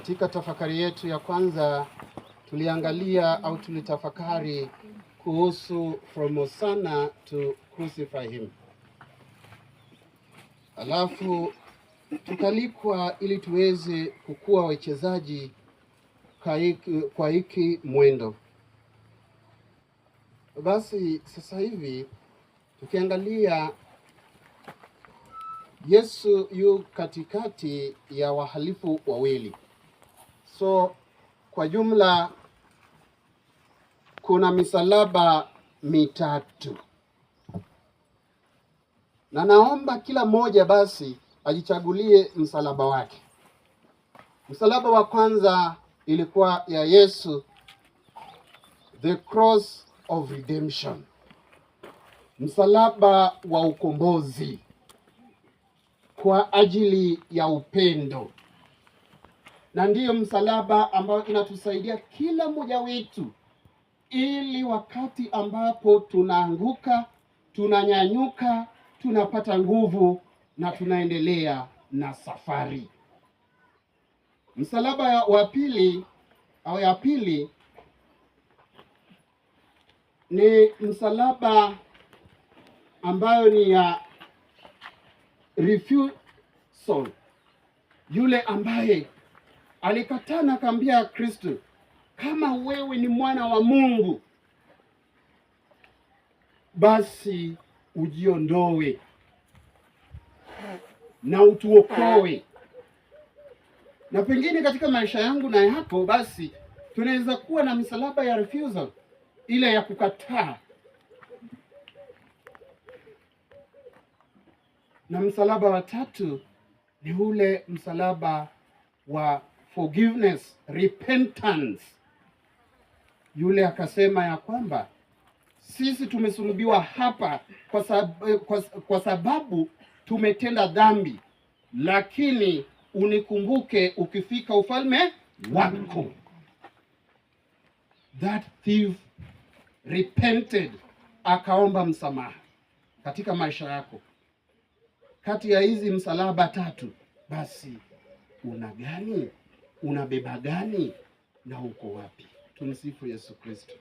Katika tafakari yetu ya kwanza tuliangalia au tulitafakari kuhusu from Hosanna to crucify him. Alafu tukalikwa ili tuweze kukua wachezaji kwa hiki mwendo. Basi sasa hivi tukiangalia Yesu yu katikati ya wahalifu wawili. So kwa jumla kuna misalaba mitatu. Na naomba kila mmoja basi ajichagulie msalaba wake. Msalaba wa kwanza ilikuwa ya Yesu, the cross of redemption. Msalaba wa ukombozi kwa ajili ya upendo. Na ndiyo msalaba ambao inatusaidia kila mmoja wetu ili wakati ambapo tunaanguka, tunanyanyuka, tunapata nguvu na tunaendelea na safari. Msalaba wa pili au ya pili ni msalaba ambayo ni ya refusal. Yule ambaye alikataa na akaambia Kristo, kama wewe ni mwana wa Mungu, basi ujiondoe na utuokoe. Na pengine katika maisha yangu na yako, basi tunaweza kuwa na msalaba ya refusal, ile ya kukataa. Na msalaba wa tatu ni ule msalaba wa forgiveness, repentance. Yule akasema ya kwamba sisi tumesulubiwa hapa kwa sababu tumetenda dhambi, lakini unikumbuke ukifika ufalme wako. That thief repented, akaomba msamaha katika maisha yako. Kati ya hizi msalaba tatu, basi una gani? Unabeba gani? Na uko wapi? Tumsifu Yesu Kristo.